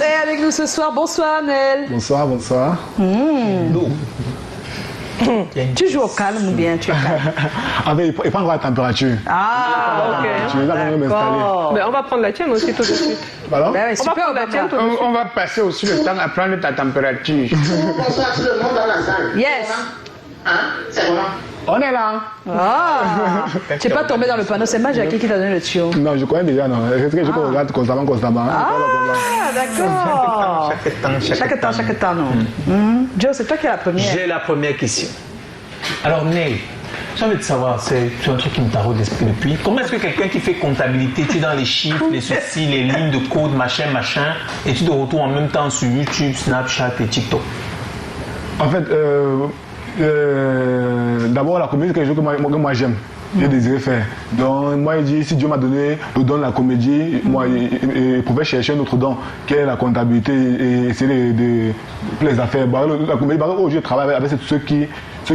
est avec nous ce soir. Bonsoir, Nel. Bonsoir, bonsoir. Tu joues au calme ou bien tu es calme? Ah, mais il prend encore la température. Ah, ok. Tu veux quand même m'installer. Mais on va prendre la tienne aussi tout de suite. Pardon? Ben oui, On va super, prendre la tienne tout de suite. On va passer aussi le temps à prendre ta température. Bonsoir tout le monde dans la salle. Yes. Hein? C'est comment? On est là. Ah, tu n'es pas tombé dans le panneau, c'est Majaki qui t'a donné le tuyau. Non, je connais déjà, non. C'est que je regarde constamment. Ah, d'accord. Chaque temps, non. Joe, c'est toi qui as la première. J'ai la première question. Alors, Nel, j'ai envie de savoir, c'est un truc qui me taraude l'esprit depuis. Comment est-ce que quelqu'un qui fait comptabilité, tu es dans les chiffres, les soucis, les lignes de code, machin, et tu te retrouves en même temps sur YouTube, Snapchat et TikTok? En fait, d'abord, la comédie, c'est quelque chose que moi j'aime. J'ai désiré faire. Donc, moi, il dit, si Dieu m'a donné le don de la comédie, moi, il pouvait chercher un autre don, qui est la comptabilité, et essayer de les affaires. La comédie, aujourd'hui, je travaille avec ceux qui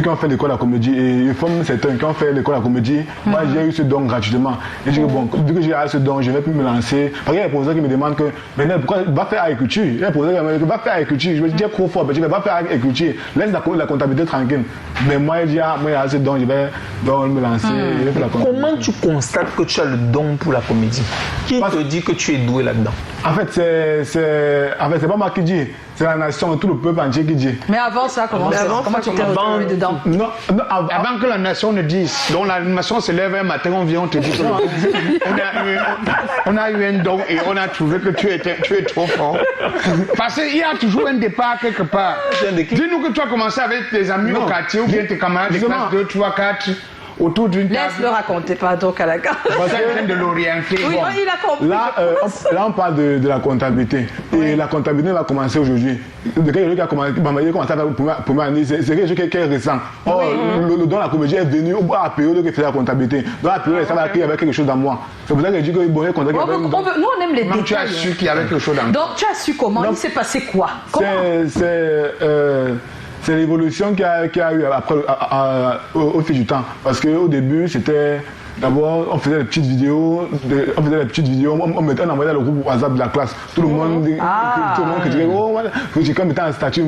ont fait l'école de la comédie, et ils forment certains qui ont fait l'école de la comédie. Moi, j'ai eu ce don gratuitement. Et je dis, bon, vu que j'ai eu ce don, je vais plus me lancer. Parce qu'il y a des professeurs qui me demandent que, mais pourquoi va faire agriculture? Il y a des professeurs qui me disent, va faire agriculture. Je me dis, trop fort, je vais pas faire agriculture. Laisse la comptabilité tranquille. Mais moi, il dit, moi, il y a ce don, je vais donc me lancer. Comment tu constates que tu as le don pour la comédie? Qui te dit que tu es doué là-dedans? En fait, c'est pas moi qui dis, c'est la nation, tout le peuple entier qui dit. Mais avant ça, comment tu t'es retrouvé dedans? Non, Avant que la nation ne dise, donc la nation se lève un matin, on vient, on te dit que on a eu un don et on a trouvé que tu es trop fort. Parce qu'il y a toujours un départ quelque part. Dis-nous que tu as commencé avec tes amis au quartier ou bien tes camarades de classe 2, 3, 4. Autour d'une table. Laisse-le raconter, pardon, Kalaka. On est en train de l'orienter. Oui, Bon. il a compris. Là, on parle de la comptabilité. Et la comptabilité va commencer aujourd'hui. Quelqu'un qui a commencé à faire la première année, c'est quelque chose qui est récent. Or, le don de la comédie est venu à la période qui fait la comptabilité. Dans la période, ça va qu'il y avait quelque chose dans moi. C'est pour ça que je dis que bon, nous, on aime les détails. Tu as su qu'il y avait quelque chose dans toi. Donc, tu as su comment? Il s'est passé quoi? C'est l'évolution qu'il y a eu après, au fil du temps. Parce qu'au début, c'était... D'abord, on faisait des petites vidéos, on mettait un envoyé dans le groupe WhatsApp de la classe. Tout le monde critiquait, critiquait, mettait un statut.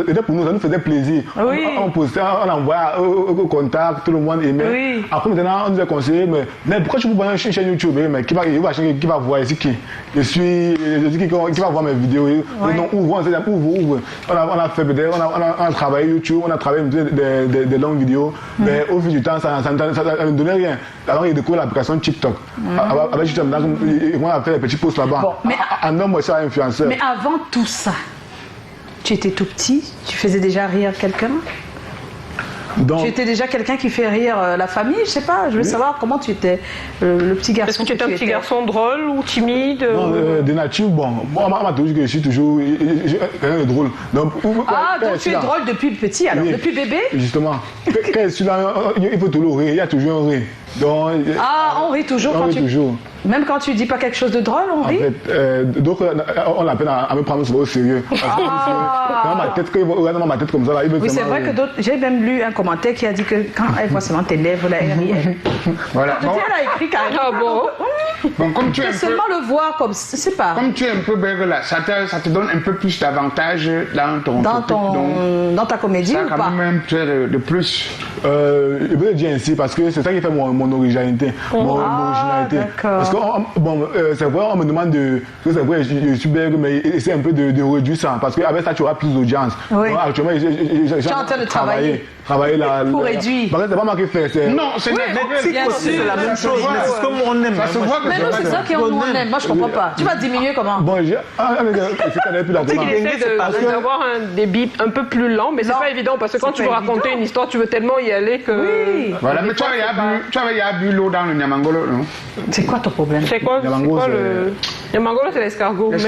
C'était pour nous, ça nous faisait plaisir. Oui. On postait, on envoyait au contact, tout le monde aimait. Oui. Après, maintenant, on nous a conseillé, mais pourquoi tu peux prendre une chaîne YouTube? Mais qui va voir ici qui? Je suis qui va voir mes vidéos? Donc, ouvre. On a fait peut-être, on a travaillé YouTube, on a travaillé des longues vidéos, mais au fil du temps, ça ne donnait rien. Alors, il découvre l'application TikTok. Avec TikTok, on a fait des petits posts là-bas. Bon, un homme aussi influenceur. Mais avant tout ça, tu étais tout petit, tu faisais déjà rire quelqu'un? Donc, tu étais déjà quelqu'un qui fait rire la famille, je sais pas, je veux savoir comment tu étais, le petit garçon. Est-ce que tu étais un petit garçon drôle ou timide? Non, de nature, bon, moi, on m'a toujours dit que je suis toujours quelqu'un de drôle. Donc tu es drôle depuis petit, alors, depuis bébé? Justement. Quand je suis là, il faut toujours rire, il y a toujours un rire. Donc, on rit toujours quand tu... toujours. Même quand tu dis pas quelque chose de drôle, on rit? En fait, donc on a peine à me prendre au sérieux. Dans ma tête, quand il regarde ma tête comme ça, là, il veut. Oui, c'est vrai que d'autres. J'ai même lu un commentaire qui a dit que quand elle voit seulement tes lèvres, là, elle rit. Voilà. Elle a écrit carrément. Ah bon? Bon, comme tu es seulement le voir comme, je sais pas. Comme tu es un peu bègue là, ça te donne un peu plus d'avantages dans ta comédie ça ou pas? Ça quand même de plus. Je peux le dire ainsi parce que c'est ça qui fait mon originalité. Mon originalité. Parce que c'est vrai, on me demande c'est vrai, je suis bègue, mais essaie un peu de réduire ça parce qu'avec ça tu auras plus d'audience. Oui. Actuellement, je suis en train de travailler pour réduire. Parce que c'est pas moi qui fais. Non, c'est la même chose. Mais c'est comme on aime. Mais nous, c'est ça qu'on aime. Moi, je comprends pas. Tu vas diminuer comment? Bon, Tu sais qu'il essaie d'avoir un débit un peu plus lent, mais c'est pas évident parce que quand tu veux raconter une histoire, tu veux tellement y aller que. Oui. Voilà, mais tu avais bu l'eau dans le Nyamangolo, non? C'est quoi ton problème? C'est quoi le. Nyamangolo, c'est l'escargot. Mais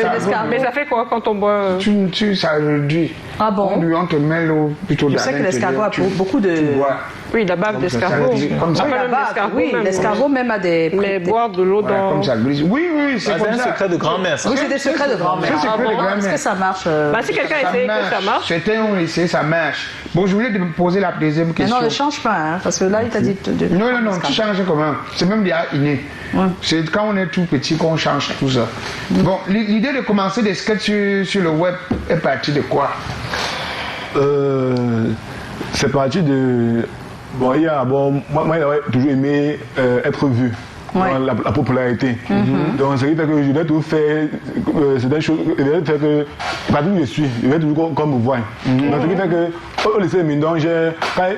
ça fait quoi quand on boit? Ça réduit. Ah bon? On te met l'eau plutôt dans Je sais que l'escargot a pour beaucoup de... Oui, la bave d'escargot. Comme ça. Oui, la bave, oui, l'escargot même a des... Mais boire de l'eau dans... Comme ça glisse. Oui, c'est comme un ça. secret de grand-mère, ça. Oui, c'est des secrets de grand-mère. C'est secret de grand-mère. Est-ce que ça marche Bah, si quelqu'un essaye que ça marche. Certains ont essayé, ça marche. Bon, je voulais te poser la deuxième Mais question. non, ne change pas, hein, parce que là, il t'a dit... Non, tu changes comment? C'est même déjà inné. Ouais. C'est quand on est tout petit qu'on change tout ça. Bon, l'idée de commencer des sketchs sur le web est partie de quoi? C'est parti de... Bon, moi j'avais toujours aimé être vu. Ouais. La popularité. Donc, ce qui fait que je vais toujours faire certaines choses, je vais faire que, partout où je suis, je vais toujours comme me voir. Donc, ce qui fait que, au lycée de Mindon,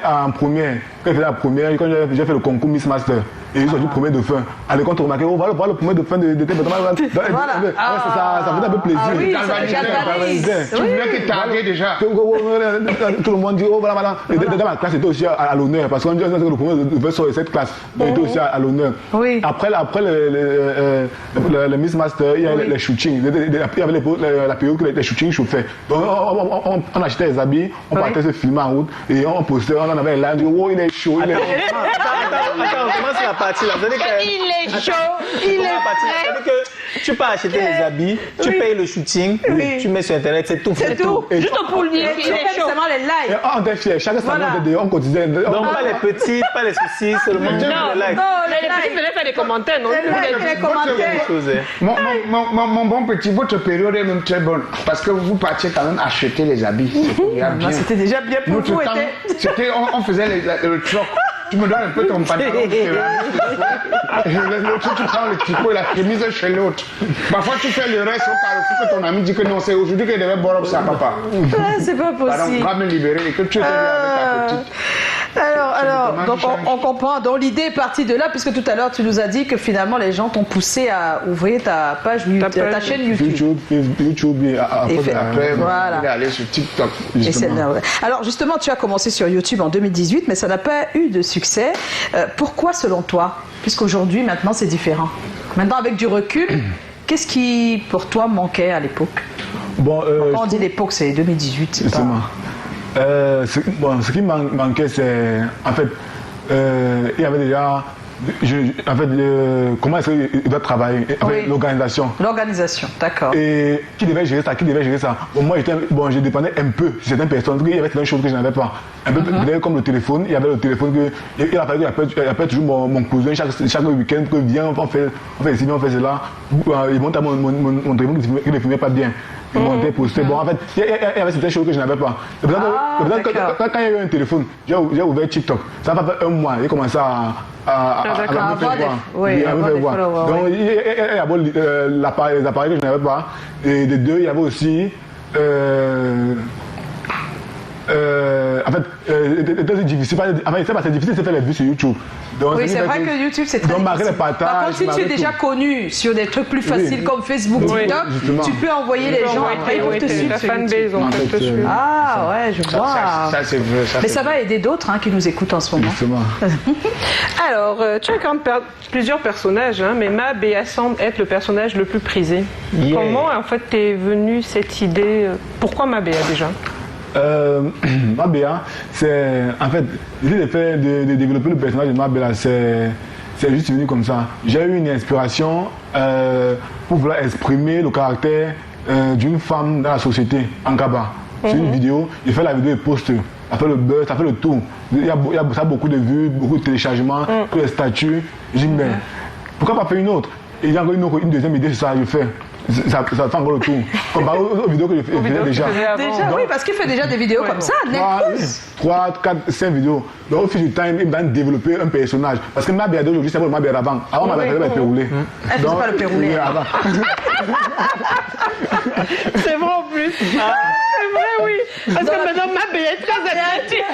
en première, quand j'ai fait la première, quand j'ai fait le concours Miss Master, et ils sont du premier de fin. À l'école, on remarquait, voilà le premier de fin de tes Voilà. ça fait un peu plaisir. Ah oui, ça galvanise. Tu voulais que t'arrives déjà. Tout le monde dit, oh voilà. Et dans ma classe, c'était aussi à l'honneur, parce qu'on dit que le premier de fin sur cette classe, était aussi à l'honneur. Oui. Après le Miss Master, il y a les shootings. Il y avait la période où les shootings chauffaient. Donc on achetait les habits, on partait se filmer en route et on postait, on en avait là, on dit, oh il est chaud, il est chaud. Attends, on commence la partie là. Il est chaud, il est prêt. C'est-à-dire que tu peux acheter les habits, tu payes le shooting, tu mets sur internet, c'est tout. C'est tout. Juste pour le dire qu'il est chaud. Seulement les Et likes. on était fiers, chaque semaine on cotisait. Donc pas les petits, pas les soucis, seulement les likes. Non, Les petits venaient faire des commentaires, non? les commentaires. Mon bon petit, votre période est même très bonne. Parce que vous partiez quand même acheter les habits. C'était déjà bien pour Notre vous. temps, on faisait le troc. Tu me donnes un peu ton pantalon. L'autre, tu prends le tricot et la chemise chez l'autre. Parfois, tu fais le reste au carrefour que ton ami dit que non, c'est aujourd'hui qu'il devait boire ça, papa. C'est pas Pardon, possible. va me libérer et que tu étais là avec ta petite. Alors, donc on comprend. Donc l'idée est partie de là, puisque tout à l'heure tu nous as dit que finalement les gens t'ont poussé à ouvrir ta page, ta chaîne YouTube. YouTube et Après, voilà. il est allé sur TikTok. Et celle-là, ouais. Alors justement, tu as commencé sur YouTube en 2018, mais ça n'a pas eu de succès. Pourquoi selon toi? Puisqu'aujourd'hui, maintenant, c'est différent. Maintenant, avec du recul, qu'est-ce qui pour toi manquait à l'époque? Bon, quand on dit l'époque, c'est 2018. C'est pas... ce qui manquait, c'est en fait, il y avait déjà, comment est-ce qu'il doit travailler, l'organisation. L'organisation, d'accord. Et qui devait gérer ça, Bon, moi, je dépendais un peu de certaines personnes, il y avait certaines choses que je n'avais pas. Un peu peut-être comme le téléphone, il y avait le téléphone que, il a fallu que j'appelle toujours mon cousin chaque week-end, que viens, on fait ici, on fait cela. Il monte à mon téléphone qui ne filmait pas bien. Il montait, postait. Bon, en fait, il y avait certaines choses que je n'avais pas. C'est pour ça que quand il y a eu un téléphone, j'ai ouvert TikTok. Ça va faire un mois, j'ai commencé à me faire voir. Oui, à me faire voir. Donc, il y avait les appareils que je n'avais pas. Et de deux, il y avait aussi. En fait, c'est difficile. C'est difficile de faire les vues sur YouTube. Donc, oui, c'est vrai que YouTube, c'est très difficile. Par contre, si tu es déjà connu sur des trucs plus faciles comme Facebook, TikTok, tu peux envoyer les gens après, ils vont te suivre. La fanbase, on peut te suivre. Ah ouais, je vois. Ça, c'est vrai. Mais ça va aider d'autres qui nous écoutent en ce moment. Justement. Alors, tu incarnes plusieurs personnages, mais Mabéa semble être le personnage le plus prisé. Yeah. Comment, en fait, t'es venue cette idée? Pourquoi Mabéa déjà? Mabéa, c'est en fait l'idée de développer le personnage de Mabéa, c'est juste venu comme ça. J'ai eu une inspiration pour vouloir exprimer le caractère d'une femme dans la société en Kaba. C'est une vidéo, j'ai fait la vidéo et poste. Ça fait le buzz, ça fait le tour. Il y a beaucoup de vues, beaucoup de téléchargements, tous les statuts. J'ai dit, mais pourquoi pas faire une autre? Et il y a encore une deuxième idée, c'est ça, je fais. Ça fait encore le tour. Comparé aux vidéos que je faisais déjà. Oui, parce qu'il fait déjà des vidéos comme ça. 3, 4, 5 vidéos. Donc au fil du temps, il va développer un personnage. Parce que Mabéa d'aujourd'hui, c'est pas le Mabéa d'avant. Avant, Mabéa faisait le péroulé. Elle faisait pas le péroulé. C'est vrai en plus. C'est vrai, oui. Parce que maintenant, Mabéa est très athlétique.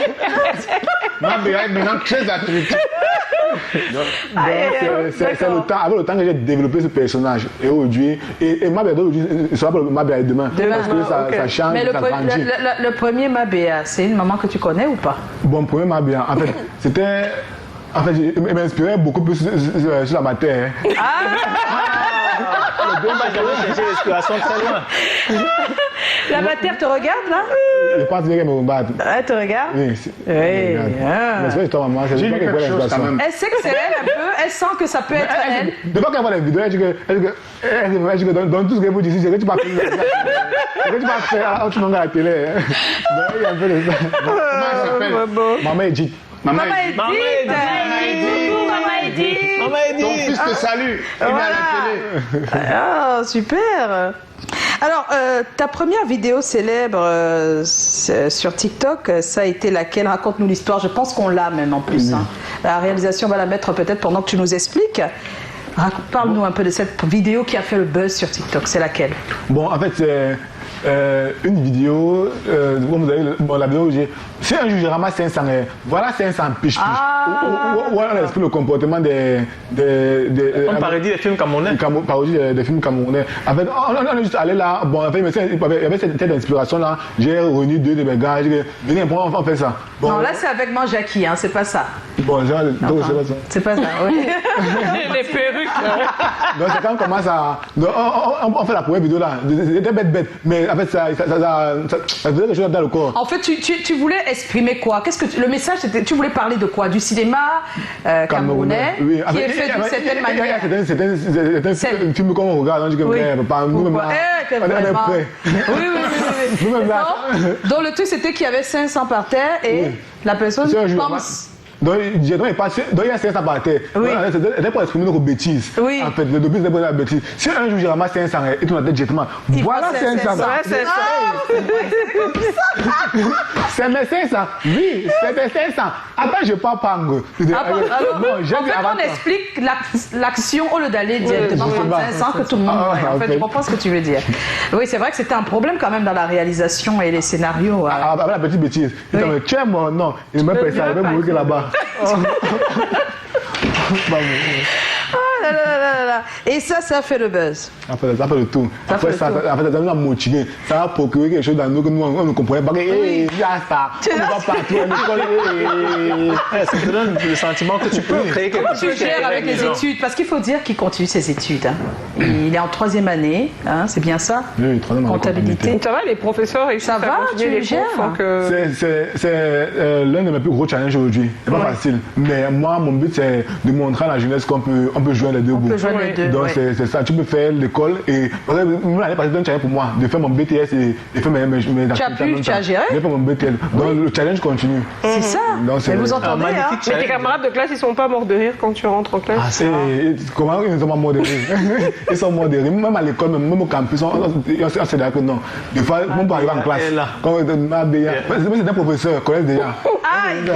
Mabéa est maintenant très athlétique. C'est le temps, avec le temps que j'ai développé ce personnage. Et aujourd'hui, et Mabéa d'aujourd'hui, ce sera pas le Mabéa de demain. Parce que ça change, mais ça grandit. Le premier Mabéa, c'est une maman que tu connais ou pas? Bon, premier Mabéa, en fait, c'était. En fait, il m'inspirait beaucoup plus sur la matière. Le deux, j'avais cherché l'inspiration très loin. La matière te regarde là? Je pense bien qu'elle me regarde. Elle te regarde? Oui. Oui. Mais c'est pas toi, maman. C'est J'ai pas lu qu'elle voit quelque chose quand l'inspiration. même. Elle sait que c'est elle un peu, elle sent que ça peut être elle. De pas qu'elle voit les vidéos, elle dit que dans tout ce qu'elle vous dit, c'est que tu vas faire. C'est que tu vas faire autre monde à la télé. Il y a un peu de ça. Comment elle s'appelle? Maman Edith. Maman Edith. Coucou, Maman Edith. Ton fils te salue. Il est à la télé. Ah, super. Alors, ta première vidéo célèbre sur TikTok, ça a été laquelle? Raconte-nous l'histoire. Je pense qu'on l'a même en plus. Hein. La réalisation va la mettre peut-être pendant que tu nous expliques. Parle-nous un peu de cette vidéo qui a fait le buzz sur TikTok. C'est laquelle? Bon, en fait, c'est une vidéo, comme vous avez la vidéo où j'ai. Si un jour je ramasse 500, voilà 500 piche-piche. Où on explique le comportement des. On parodie des films camerounais. Parodie des films camerounais. En fait, on est juste allé là. Bon, en fait, il y avait cette inspiration-là. J'ai réuni 2 de mes gars. J'ai dit, venez, on fait ça. Bon, Non, là, c'est avec moi, Jackie, hein, c'est pas ça. Bon, donc c'est pas ça. C'est pas ça, oui. Les perruques. Donc c'est quand on commence à. Donc, on fait la première vidéo là. C'était bête. Mais en fait, ça faisait quelque chose dans le corps. En fait, tu voulais exprimer quoi? Le message, c'était, tu voulais parler de quoi? Du cinéma camerounais, oui. qui est fait d'une certaine manière. C'est un film qu'on regarde, on dit que nous-mêmes là, on est prêts. Oui. Nous-mêmes là. Donc le truc, c'était qu'il y avait 500 par terre et la personne pense... Donc il y a 500 par terre. Oui. C'était pour exprimer nos bêtises. Oui. En fait, le but c'était pour la bêtise. Si un jour je ramasse 500 et tu m'as dit directement, voilà 500. C'est mes 500. Oui, c'est mes 500. Attends, je parle pas en gros. En fait, on explique l'action au lieu d'aller directement prendre 500 que tout le monde voit. En fait, je comprends ce que tu veux dire. Oui, c'est vrai que c'était un problème quand même dans la réalisation et les scénarios. Avec la petite bêtise. Tu es mon nom. Il m'a fait ça, il va mourir là-bas. Et ça fait le buzz. Ça fait le tour. Après, ça nous a motivé. Ça a procuré quelque chose dans nous que nous, on ne comprenait pas. Il y a ça. On va partout à l'école. Ça te donne le sentiment que tu peux créer quelque chose. Comment tu gères avec les études? Parce qu'il faut dire qu'il continue ses études. Hein. Il est en 3e année, hein, c'est bien ça? Oui, 3e année. Comptabilité. Ça va, les professeurs et ça va, tu gères? C'est l'un de mes plus gros challenges aujourd'hui. C'est pas facile. Mais moi, mon but, c'est de montrer à la jeunesse qu'on peut jouer les deux bouts. Donc c'est ça, tu peux faire l'école et l'année passée, c'était un challenge pour moi de faire mon BTS et faire mes activités. Tu as géré? Je vais faire mon BTS. Donc le challenge continue. C'est ça. Mais vous entendez, hein? Mais tes camarades de classe, ils sont pas morts de rire quand tu rentres en classe? Comment ils sont pas morts de rire? Ils sont morts de rire. Même à l'école, même au campus, on s'est d'accord que non. Des fois, on peut arriver en classe. C'est un professeur, connaît déjà. Aïe.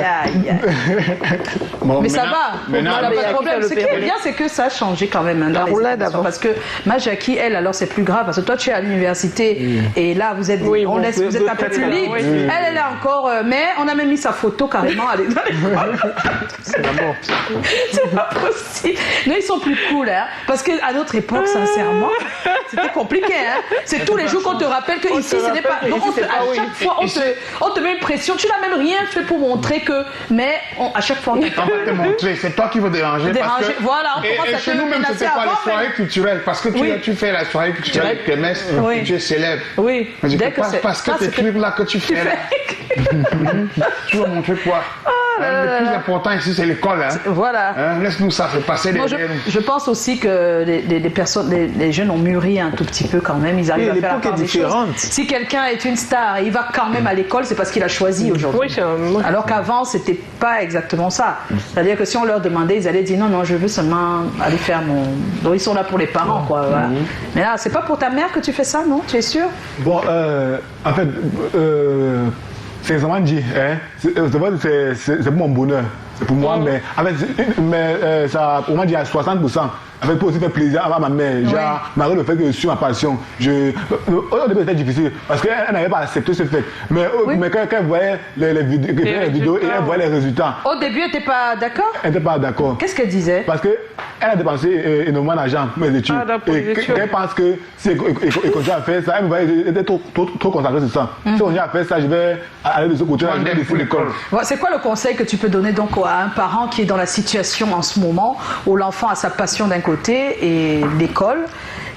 Mais ça va. Il n'y a pas de problème. Ce qui est bien, c'est que ça a changé quand même dans les éducations. Parce que ma Jackie, elle, alors c'est plus grave. Parce que toi, tu es à l'université et là, vous êtes un peu plus libre. Elle est encore. Mais on a même mis sa photo carrément à l'école. C'est la mort. C'est pas possible. Non, ils sont plus cool, hein. Parce qu'à notre époque, sincèrement, c'était compliqué, hein. C'est tous les jours qu'on te rappelle que ici, ce n'est pas. Donc, à chaque fois, on te met une pression. Tu n'as même rien fait pour montrer que. Mais à chaque fois, on va te montrer. C'est toi qui veux déranger. Voilà, on commence à chez nous même, c'était pas les soirées culturelles. Parce que tu fais la soirée culturelle avec tes messes, tu es célèbre. Oui. Parce que tes trucs là que tu fais là. Tu vas montrer quoi? Le plus important ici, c'est l'école. Hein. Voilà. Laisse-nous ça, fait passer les je pense aussi que les jeunes ont mûri un tout petit peu quand même. Ils arrivent à faire la part des choses. Si quelqu'un est une star et il va quand même à l'école, c'est parce qu'il a choisi aujourd'hui. Alors qu'avant, c'était pas exactement ça. C'est-à-dire que si on leur demandait, ils allaient dire non, je veux seulement aller faire mon. Donc ils sont là pour les parents, quoi. Voilà. Mais là, c'est pas pour ta mère que tu fais ça, non? Tu es sûr? Bon, en fait. C'est vraiment dit, hein. C'est pour mon bonheur, c'est pour moi, mais ça, pour moi, dit à 60%. En fait, pour aussi faire plaisir à ma mère, malgré le fait que je suis ma passion, au début c'était difficile parce qu'elle n'avait pas accepté ce fait. Mais quand elle voyait les vidéos et elle voyait les résultats. Au début, elle n'était pas d'accord? Elle n'était pas d'accord. Qu'est-ce qu'elle disait? Parce qu'elle a dépensé énormément d'argent pour mes études. Et elle pense que si elle continue à faire ça, elle était trop concentrée sur ça. Si on continue à faire ça, je vais aller de ce côté-là, je vais laisser l'école. C'est quoi le conseil que tu peux donner donc à un parent qui est dans la situation en ce moment où l'enfant a sa passion d'un côté et l'école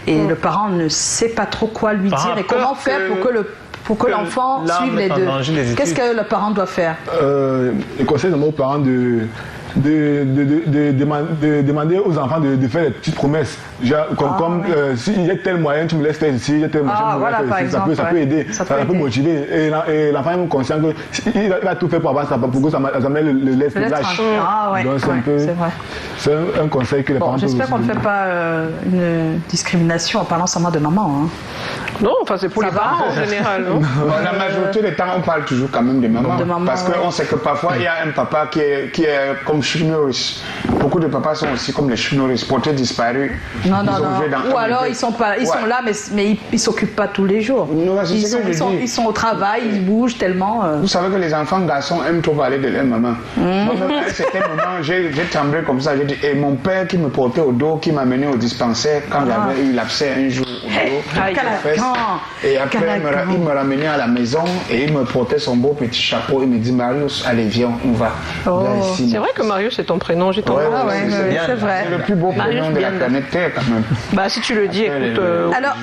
et le parent ne sait pas trop quoi lui dire et comment faire pour que l'enfant suive les deux. Qu'est-ce que le parent doit faire? Je conseille aux parents de demander aux enfants de faire des petites promesses. Comme s'il y a tel moyen, tu me laisses faire ici, il y a tel moyen, tu me laisses faire ici. Ça peut aider, ça peut motiver. Et l'enfant est conscient qu'il va tout faire pour avoir ça, pour que ça le laisse lâche. Donc c'est un conseil que les parents peuvent. J'espère qu'on ne fait pas une discrimination en parlant seulement de maman. Non, enfin c'est pour les parents en général. Non la majorité des temps, on parle toujours quand même de maman. Parce qu'on sait que parfois, il y a un papa qui est comme Chuck Norris. Beaucoup de papas sont aussi comme les Chuck Norris, portés disparus. Non. Ou alors ils sont là, mais ils ne s'occupent pas tous les jours. Ils sont au travail, ils bougent tellement. Vous savez que les enfants garçons aiment trop parler de leur maman. Moi, à un certain moment, j'ai tremblé comme ça. J'ai dit, et mon père qui me portait au dos, qui m'a mené au dispensaire quand j'avais eu l'abcès un jour au dos. Et après, il me ramenait à la maison et il me portait son beau petit chapeau. Il me dit, Marius, allez, viens, on va. Ici. C'est vrai que Marius, c'est ton prénom, j'ai tendance. C'est vrai. C'est le plus beau prénom de la planète Terre, quand même. Bah, si tu le dis, écoute. Alors,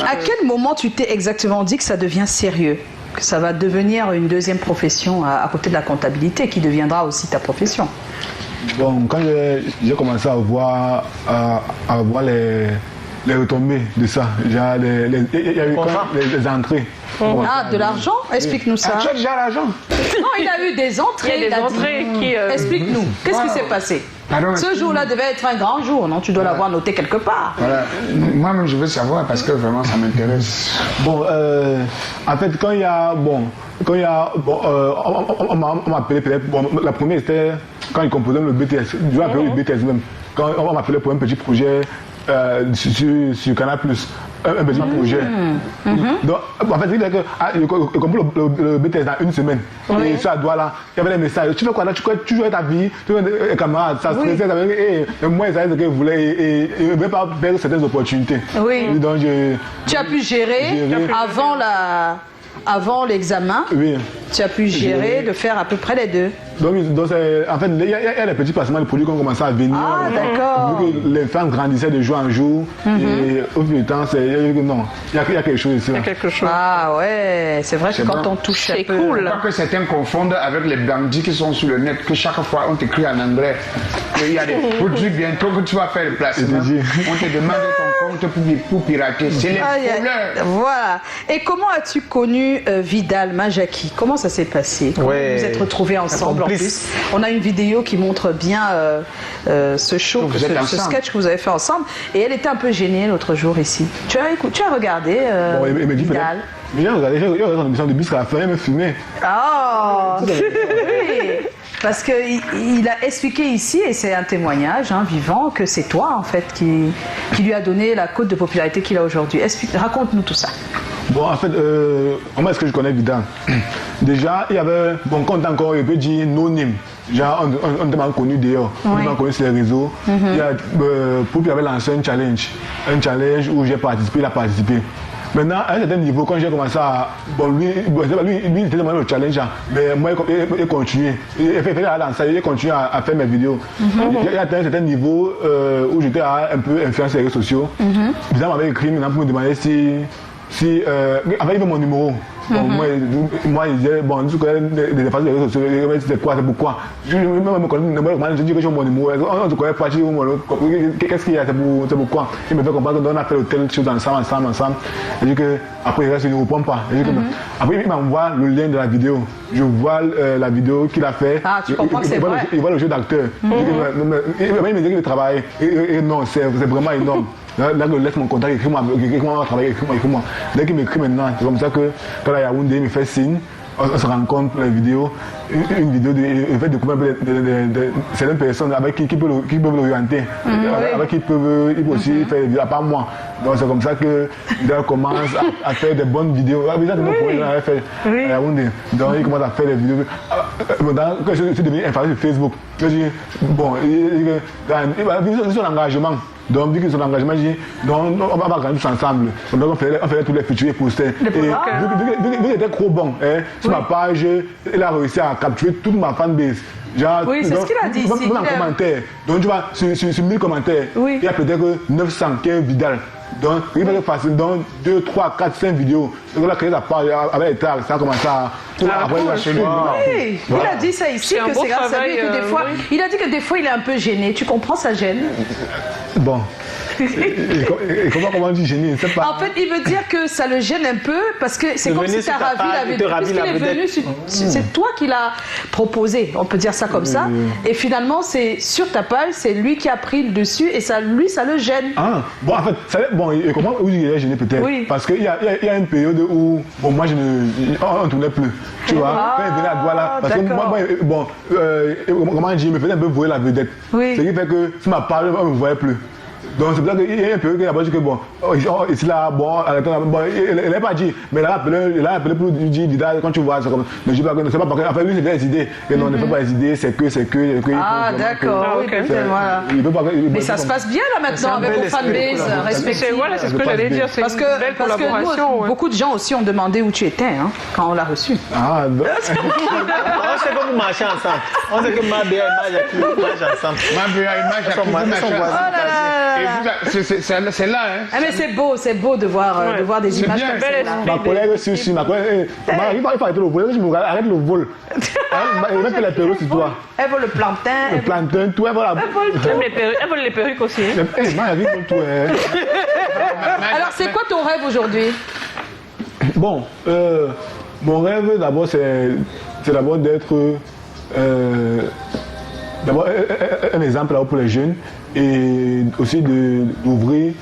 à quel moment tu t'es exactement dit que ça devient sérieux? Que ça va devenir une deuxième profession à côté de la comptabilité, qui deviendra aussi ta profession? Bon, quand j'ai commencé à voir les retombées de ça, il y a eu les entrées. De l'argent? Explique-nous ça. Tu as déjà l'argent? Non, il a eu des entrées. Explique-nous. Qu'est-ce qui s'est passé? Ce jour-là devait être un grand jour, non? Tu dois l'avoir noté quelque part. Voilà. Moi-même, je veux savoir parce que vraiment, ça m'intéresse. Bon, en fait, on m'a appelé peut-être. Bon, la première, c'était quand ils composaient le BTS. Je vais appeler le BTS même. Quand on m'a appelé pour un petit projet sur Canal+. Un petit projet. Donc, en fait, il compris le BTS dans une semaine. Et ça doit là, il y avait des messages. Tu fais quoi là? Tu joues ta vie, tu fais des camarades, ça stressait. Et moi, ils savaient ce qu'ils voulaient et ils ne voulaient pas perdre certaines opportunités. Oui. Donc, tu as pu gérer avant l'examen. Oui. Tu as pu gérer de faire à peu près les deux. Donc en fait, il y a les petits placements de produits qui ont commencé à venir. Ah, d'accord. Vu que les femmes grandissaient de jour en jour. Et au fil du temps, non, il y a quelque chose ici. Il y a quelque chose. Ah ouais, c'est vrai que quand on touche un peu... C'est cool. Je crois que certains confondent avec les bandits qui sont sur le net, que chaque fois on t'écrit en anglais. Il y a des produits bientôt que tu vas faire le placement. On te demande ton compte pour pirater. C'est les voleurs. Voilà. Et comment as-tu connu Vidal Majaki? Comment ça s'est passé? Comment vous vous êtes retrouvés ensemble en plus? On a une vidéo qui montre bien ce show, ce sketch que vous avez fait ensemble. Et elle était un peu gênée l'autre jour ici. Tu as regardé Vidal? J'ai regardé son émission de bis à la fin, il me filmait. Oh oui. Parce qu'il a expliqué ici, et c'est un témoignage vivant, que c'est toi en fait qui lui a donné la cote de popularité qu'il a aujourd'hui. Raconte-nous tout ça. Bon, en fait, comment est-ce que je connais Vidal? Déjà, il y avait, bon, quand encore, je peux dire no name. Genre, on était mal connu d'ailleurs, on était mal connu sur les réseaux. Il y a, Poup avait lancé un challenge où j'ai participé, il a participé. Maintenant, à un certain niveau, quand j'ai commencé à... Bon, lui il était dans le challenge, mais moi, il continuait. Il continuait à faire mes vidéos. Il y a un certain niveau où j'étais un peu influencé sur les réseaux sociaux. Bizarre m'avait écrit maintenant pour me demander si en fait, il veut mon numéro. Bon, moi, il disait, bon, tu connais des phases de réseaux sociaux, c'est quoi, c'est pourquoi? Je dis que j'ai mon numéro, on se connaît pas, qu'est-ce qu'il y a, c'est pourquoi? Il me fait comprendre qu'on a fait l'hôtel, chose ensemble. Il dit que, après, il reste, il ne répond pas. Après, il m'envoie le lien de la vidéo. Je vois la vidéo qu'il a fait. Ah, tu comprends que c'est vrai? Il voit le jeu d'acteur. Il me dit qu'il travaille. Et non, c'est vraiment énorme. Là, je laisse mon contact, écris-moi, travailler, écris-moi. Dès qu'il m'écrit maintenant, c'est comme ça que quand il y a Yaoundé, il me fait signe, on se rencontre pour la vidéo, une vidéo il fait découvrir certaines personnes avec qui peuvent l'orienter, avec qui peuvent aussi faire des vidéos, à part moi. Donc c'est comme ça que il commence à faire des bonnes vidéos. Il avait fait à Yaoundé. Donc il commence à faire des vidéos. Quand je suis devenu influenceur sur Facebook, je dis, bon, il va vivre son engagement. Donc, vu qu'ils sont engagés, j'ai dit, donc, on va gagner tous ensemble. Donc, on faisait tous les futurs et posters. Et vu qu'il était trop bon, sur ma page, il a réussi à capturer toute ma fanbase. Genre, oui, c'est ce qu'il a dit ici. Commentaires. Donc, tu vois, sur 1000 commentaires, il y a peut-être 900 qui est Vidal. Donc, il va être facile. Donc, 2, 3, 4, 5 vidéos. Donc, là, créé sa page avec les tags, ça a commencé à. Oui, il a dit ça ici, que c'est grâce à lui que des fois. Il a dit que des fois, il est un peu gêné. Tu comprends sa gêne? Bon. Et comment on dit gêné? En fait, il veut dire que ça le gêne un peu parce que c'est comme si tu as ravi la vedette. Puisqu'il est venu, c'est toi qui l'as proposé, on peut dire ça comme ça. Et finalement, c'est sur ta page, c'est lui qui a pris le dessus et ça, lui, ça le gêne. Ah, bon, en fait, il comprend où il est gêné peut-être. Oui. Parce qu'il y a une période où, bon, moi, on ne tournait plus. Tu vois, quand il venait à Douala, parce que moi, bon, comment dire, il me faisait un peu voyer la vedette. Oui. Ce qui fait que sur ma page, on ne me voyait plus. Donc c'est pour ça qu'il y a un peu qui a dit que bon, ici là, bon, elle n'a pas dit, mais elle a appelé pour dire Dida, quand tu vois, c'est comme, ne dis pas que, c'est pas parce que, enfin lui c'est des idées, et non, ne fais pas les idées, c'est que. Ah d'accord, oui, voilà. Mais ça se passe bien là maintenant avec vos fanbases respectives. Voilà, c'est ce que j'allais dire, c'est une belle collaboration. Parce que beaucoup de gens aussi ont demandé où tu étais, hein, quand on l'a reçu. Ah, on sait que vous marchez ensemble. On sait que ma BA Image a qui marche ensemble. Ma BA Image a qui marche ensemble. C'est là, hein. Ah, mais c'est beau de voir des images comme ça. Ma collègue aussi, ma collègue, il faut arrêter le vol, arrête le vol. Elle met les perruques sur toi. Elle veut le plantain. Le plantain, tout, elle voilà. Elle vole les perruques aussi. Alors, c'est quoi ton rêve aujourd'hui? Bon, mon rêve d'abord, c'est d'abord d'être un exemple pour les jeunes et aussi d'ouvrir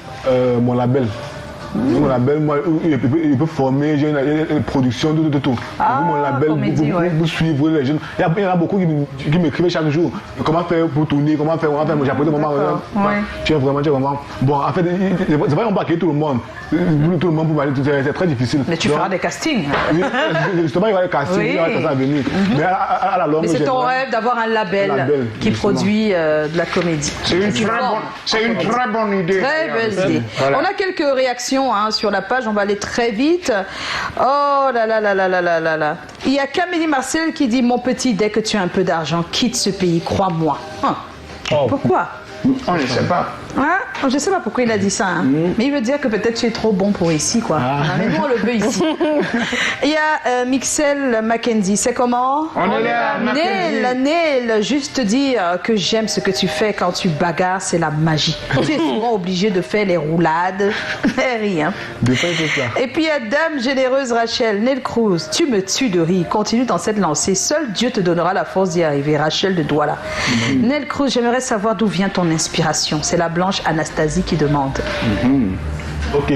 mon label. Mon label, moi, il peut former, j'ai une production, tout. Ah, mon label, pour suivre les jeunes. Il y en a beaucoup qui m'écrivent chaque jour. Comment faire pour tourner, comment faire, j'ai appris comment. Tu es vraiment. Bon, en fait, c'est vrai qu'on va accueillir tout le monde. Tout le monde pour parler, c'est très difficile. Mais tu feras des castings. Oui, justement, il y aura des castings, il y aura des castings à venir. Mais à la longue, c'est ton rêve d'avoir un label qui produit de la comédie. C'est une très bonne idée. Très bonne idée. On a quelques réactions sur la page, on va aller très vite. Oh là là là là là là là là. Il y a Camélie Marcel qui dit: mon petit, dès que tu as un peu d'argent, quitte ce pays, crois-moi. Pourquoi? On ne sait pas. Je ne sais pas pourquoi il a dit ça, mais il veut dire que peut-être tu es trop bon pour ici, quoi. Mais nous on le veut ici. Il y a Mixel Mackenzie, c'est comment? On est là, Neil, juste dire que j'aime ce que tu fais quand tu bagarres, c'est la magie. Tu es souvent obligé de faire les roulades, rien. Et puis il y a Dame Généreuse Rachel, Neil Cruz, tu me tues de rire, continue dans cette lancée, seul Dieu te donnera la force d'y arriver. Rachel de Douala. Neil Cruz, j'aimerais savoir d'où vient ton inspiration. C'est la Blanche Anastasie qui demande. Ok,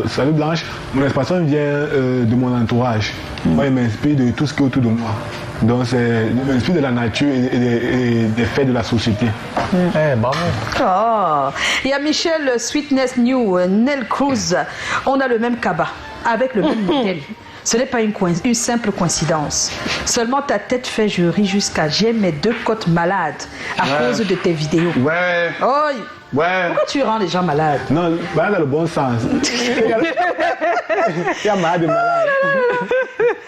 salut Blanche. Mon inspiration vient de mon entourage. Moi, il m'inspire de tout ce qui est autour de moi. Donc, il m'inspire de la nature et des faits de la société. Bravo. Il y a Michel Sweetness New, Nel Cruz. On a le même cabas, avec le même modèle. Ce n'est pas une simple coïncidence. Seulement ta tête fait jurer jusqu'à j'ai mes 2 côtes malades à cause de tes vidéos. Ouais. Pourquoi tu rends les gens malades? Non, malade dans le bon sens. Il y a malade et malade.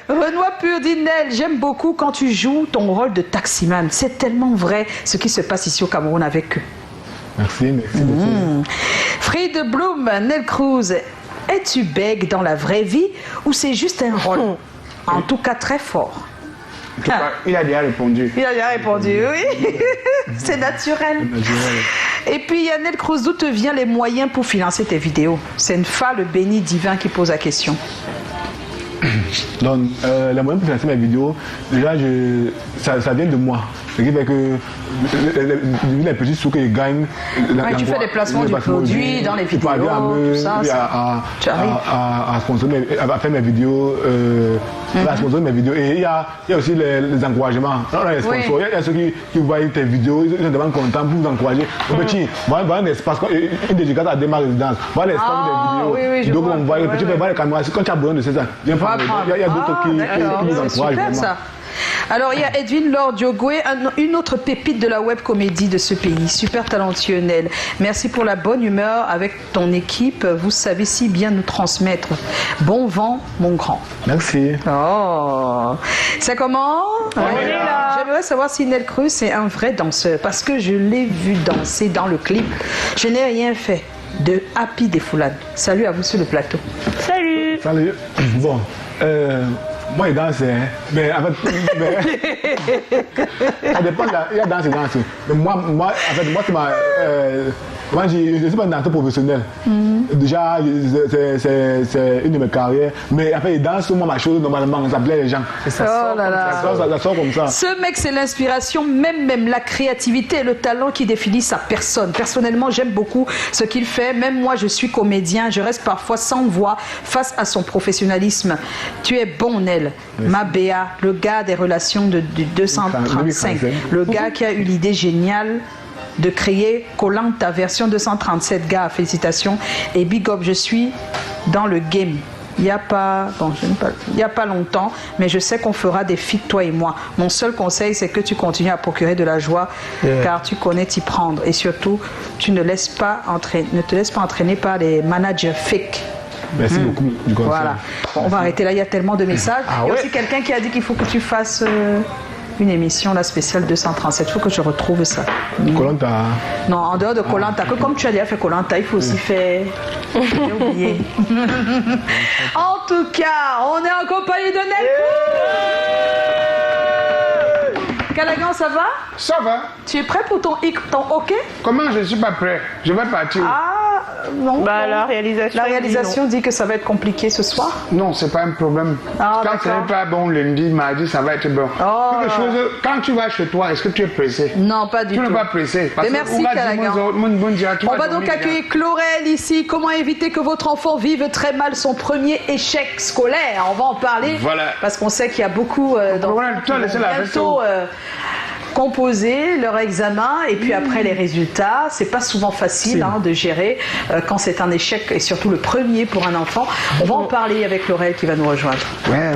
Renoir Pur dit: Nel, j'aime beaucoup quand tu joues ton rôle de taximan. C'est tellement vrai ce qui se passe ici au Cameroun avec eux. Merci. Fried Bloom, Nel Cruz. Es-tu bègue dans la vraie vie ou c'est juste un rôle? En tout cas, très fort. En tout cas, il a déjà répondu. Oui. C'est naturel. Et puis, Nel Cruz, d'où te viennent les moyens pour financer tes vidéos? C'est une fa, le béni divin, qui pose la question. Donc, les moyens pour financer mes vidéos, déjà, ça vient de moi. Ce qui fait que les petits sous que je gagne. Tu fais des placements du produit dans les vidéos. Tout ça. À sponsoriser, à faire mes vidéos. À sponsoriser mes vidéos. Et il y a aussi les encouragements. Les sponsors, il y a ceux qui voient tes vidéos, ils sont vraiment contents pour vous encourager. Petit, voilà un espace, une dédicace à ma résidence. Voilà l'espace des vidéos. Donc, on voit les petits, les caméras. Quand tu as besoin de ça, viens prendre. Il y a d'autres qui nous encouragent. Alors, il y a Edwin Lord Diogwe, une autre pépite de la web comédie de ce pays. Super talentueux, Nel. Merci pour la bonne humeur avec ton équipe. Vous savez si bien nous transmettre. Bon vent, mon grand. Merci. Oh, c'est comment? J'aimerais savoir si Nel Cruz est un vrai danseur parce que je l'ai vu danser dans le clip. Je n'ai rien fait. De Happy des Foulades. Salut à vous sur le plateau. Salut. Salut. Bon, moi, il danse, hein. Mais en fait, ça dépend de il y a danse et danse. Mais moi, en fait, moi, c'est ma. Moi, je ne suis pas un danseur professionnel. Déjà, c'est une de mes carrières. Mais en fait, il danse, moi, ma chose, normalement, ça plaît les gens. Et ça, ça sort comme ça. Ce mec, c'est l'inspiration, même la créativité et le talent qui définit sa personne. Personnellement, j'aime beaucoup ce qu'il fait. Même moi, je suis comédien. Je reste parfois sans voix face à son professionnalisme. Tu es bon, Nel. Ma Béa, le gars des relations du 235. Le gars qui a eu l'idée géniale de créer Koh-Lanta version 237. Gars, félicitations et big up. Je suis dans le game. Il n'y a pas longtemps, mais je sais qu'on fera des feats, toi et moi. Mon seul conseil, c'est que tu continues à procurer de la joie, car tu connais t'y prendre. Et surtout, tu ne te laisses pas entraîner par les managers fake. Merci beaucoup du conseil. Voilà. Bon, on va arrêter là, il y a tellement de messages. Il y a aussi quelqu'un qui a dit qu'il faut que tu fasses une émission, la spéciale 237. Il faut que je retrouve ça. Koh-Lanta. Non, en dehors de Koh-Lanta, que comme tu as déjà fait Koh-Lanta, il faut aussi faire. J'ai oublié. En tout cas, on est en compagnie de Nel. Callaghan, ça va? Ça va. Tu es prêt pour ton OK? Comment je ne suis pas prêt? Je vais partir. Non. Bah, la réalisation dit que ça va être compliqué ce soir. Non, c'est pas un problème. Ah, quand ce n'est pas bon lundi, mardi, ça va être bon. Quelque chose, quand tu vas chez toi, est-ce que tu es pressé? Non, pas du tout. Tu n'es pas pressé. Mais merci, Callaghan. On va donc accueillir Chlorel ici. Comment éviter que votre enfant vive très mal son premier échec scolaire? On va en parler. Voilà. Parce qu'on sait qu'il y a beaucoup d'enfants qui vont bientôt composer leur examen et puis après les résultats. C'est pas souvent facile de gérer quand c'est un échec et surtout le premier pour un enfant. On va en parler avec Laurel qui va nous rejoindre. Ouais.